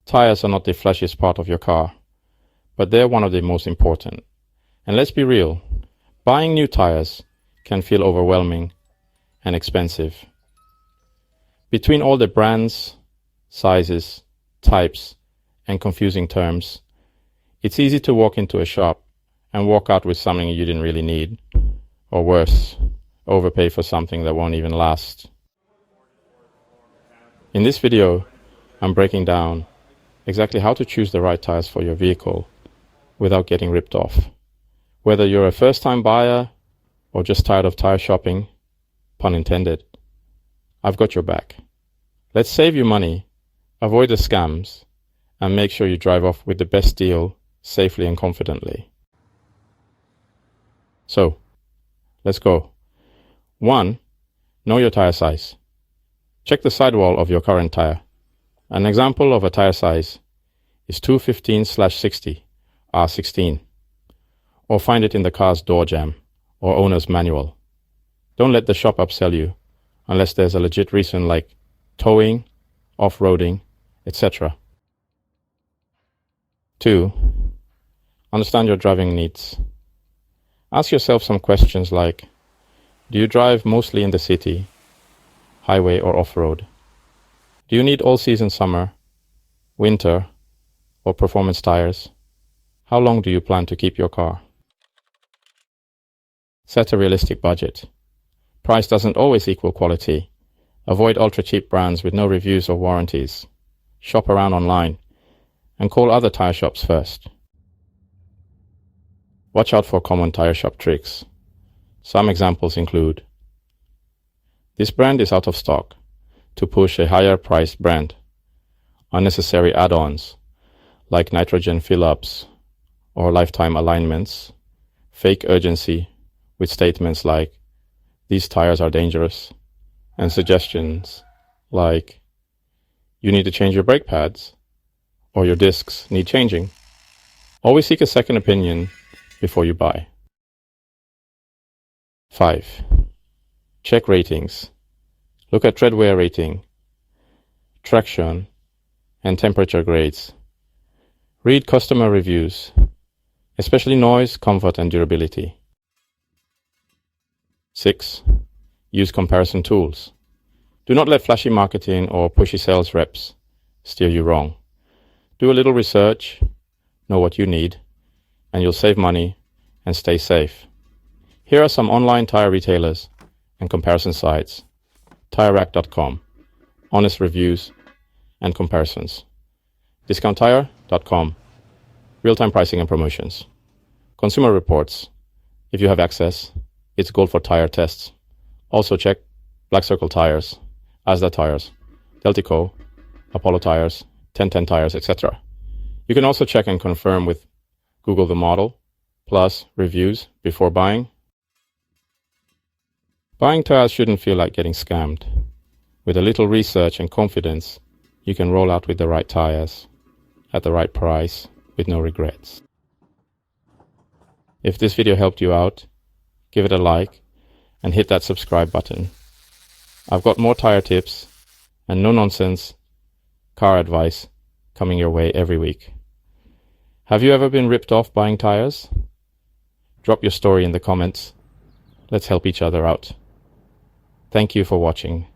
Tires are not the flashiest part of your car, but they're one of the most important. And let's be real, buying new tires can feel overwhelming and expensive. Between all the brands, sizes, types, and confusing terms, it's easy to walk into a shop and walk out with something you didn't really need, or worse, overpay for something that won't even last. In this video, I'm breaking down exactly how to choose the right tires for your vehicle without getting ripped off. Whether you're a first-time buyer or just tired of tire shopping, pun intended, I've got your back. Let's save you money, avoid the scams, and make sure you drive off with the best deal safely and confidently. So, let's go. 1. Know your tire size. Check the sidewall of your current tire. An example of a tire size is 215/60 R16, or find it in the car's door jamb or owner's manual. Don't let the shop upsell you unless there's a legit reason like towing, off-roading, etc. 2. Understand your driving needs. Ask yourself some questions like, do you drive mostly in the city, highway or off-road? Do you need all-season summer, winter, or performance tires? How long do you plan to keep your car? Set a realistic budget. Price doesn't always equal quality. Avoid ultra-cheap brands with no reviews or warranties. Shop around online and call other tire shops first. Watch out for common tire shop tricks. Some examples include: this brand is out of stock, to push a higher priced brand. Unnecessary add-ons like nitrogen fill-ups or lifetime alignments. Fake urgency with statements like, these tires are dangerous, and suggestions like, you need to change your brake pads, or your discs need changing. Always seek a second opinion before you buy. 5. Check ratings. Look at tread wear rating, traction, and temperature grades. Read customer reviews, especially noise, comfort, and durability. 6. Use comparison tools. Do not let flashy marketing or pushy sales reps steer you wrong. Do a little research, know what you need, and you'll save money and stay safe. Here are some online tire retailers and comparison sites: TireRack.com, honest reviews and comparisons; DiscountTire.com, real-time pricing and promotions; Consumer Reports, if you have access, it's gold for tire tests. Also check Black Circle Tires, Asda Tires, Deltico, Apollo Tires, 1010 Tires, etc. You can also check and confirm with Google the model, plus reviews before buying. Buying tires shouldn't feel like getting scammed. With a little research and confidence, you can roll out with the right tires, at the right price, with no regrets. If this video helped you out, give it a like and hit that subscribe button. I've got more tire tips and no-nonsense car advice coming your way every week. Have you ever been ripped off buying tires? Drop your story in the comments. Let's help each other out. Thank you for watching.